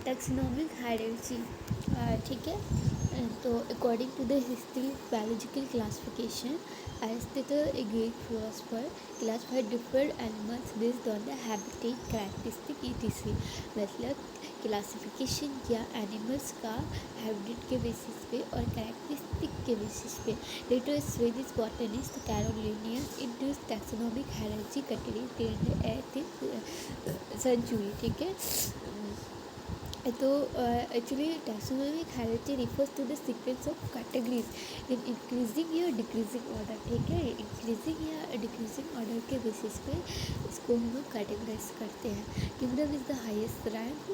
Taxonomic hierarchy, ठीक है। तो according to the history biological classification as the Greek philosopher classified different animals based on the habitat characteristic ETC. मतलब classification किया animals का habitat के basis पे और कैरेक्टरिस्टिक के बेसिस पे। Later Swedish botanist Carolinius introduced taxonomic hierarchy category in the 8th century, ठीक है। तो actually taxonomic hierarchy refers to the sequence of categories in increasing या डिक्रीजिंग ऑर्डर, ठीक है। इंक्रीजिंग या डिक्रीजिंग ऑर्डर के बेसिस पे इसको हम लोग कैटेगराइज करते हैं। Kingdom is the highest rank,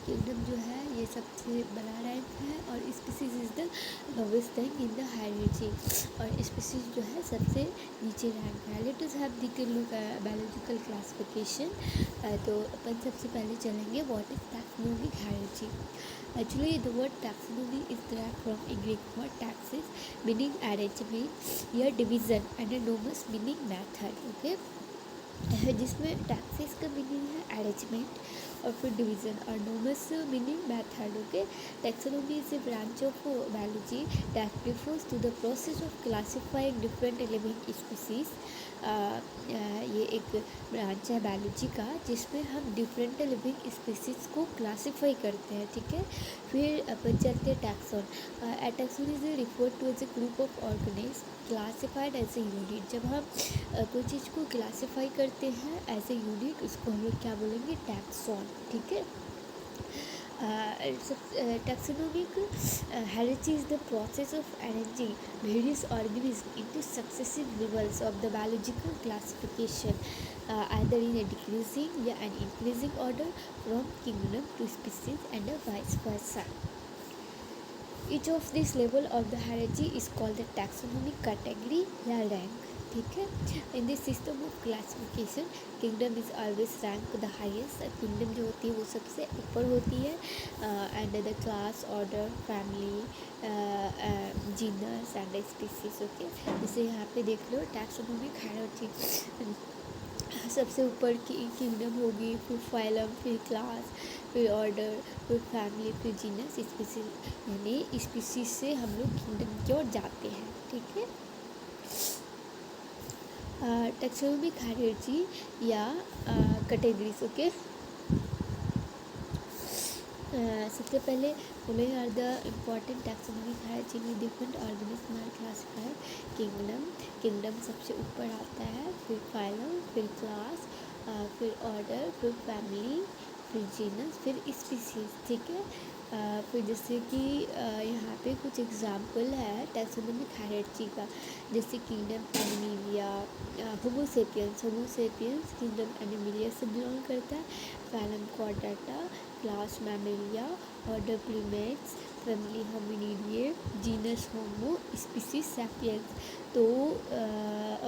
kingdom जो है ये सबसे बड़ा रैंक है, और species is the lowest rank in the hierarchy, और स्पीसीज जो है सबसे नीचे रैंक है। Let us have detail look biological classification. तो अपन सबसे पहले चलेंगे what is taxonomic hierarchy. Actually, the word taxonomy is derived from a Greek word taxis, meaning arrangement या division, and a nomos meaning method, okay। जिसमें taxis का meaning है arrangement और फिर डिवीज़न, और nomos meaning method, okay. Taxonomy is a branch of biology that refers to the process of classifying different living species. ये एक branch है biology का जिसमें हम डिफरेंट लिविंग स्पीसीज को क्लासीफाई करते हैं, ठीक है। फिर अपन चलते हैं taxon. Taxon is refer to as a group of organism classified as a unit. जब हम कोई चीज़ को क्लासीफाई करते हैं एज ए यूनिट, उसको हम लोग क्या बोलेंगे, टैक्सोन, ठीक है। Taxonomic hierarchy is the process of arranging various organism into successive levels of the biological classification, either in a decreasing या an increasing order from kingdom to species and vice versa. Each of this level of the hierarchy is called the taxonomic category या rank, ठीक है। In this system of classification kingdom is always rank the highest. Kingdom जो होती है वो सबसे ऊपर होती है, and the class, order, family, genus and species, okay. जैसे यहाँ पे देख लो टैक्सोनॉमिक हायरार्ची, सबसे ऊपर की किंगडम होगी, फिर फाइलम, फिर क्लास, फिर ऑर्डर, फिर फैमिली, फिर जीनस, स्पीसीज, यानी स्पीसीज से हम लोग किंगडम की ओर जाते हैं, ठीक है। टैक्सोनॉमिक हायरार्ची या कैटेगरीज, ओके। सबसे पहले following are the important taxonomic hierarchy में different organism are classified. Kingdom सबसे ऊपर आता है, फिर फाइलम, फिर क्लास, फिर ऑर्डर, फिर फैमिली, फिर जीनस, फिर स्पीसीज, ठीक है। फिर जैसे कि यहाँ पे कुछ एग्जाम्पल है टैक्सोनॉमिक हायरार्ची का, जैसे kingdom Animalia, Homo sapiens kingdom Animalia से बिलोंग करता है। Phylum Chordata, class Mammalia, order Primates, family Hominidae, genus Homo, species sapiens. तो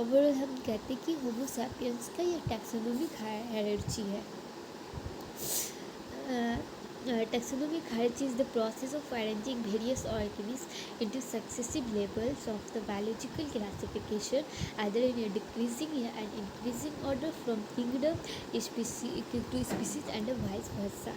ओवरऑल हम कहते हैं कि होमो सैपियंस का यह टैक्सोनॉमिक हायरार्ची है। Taxonomic hierarchy is the process of arranging various organisms into successive levels of the biological classification, either in a decreasing or an increasing order from kingdom to species and vice versa.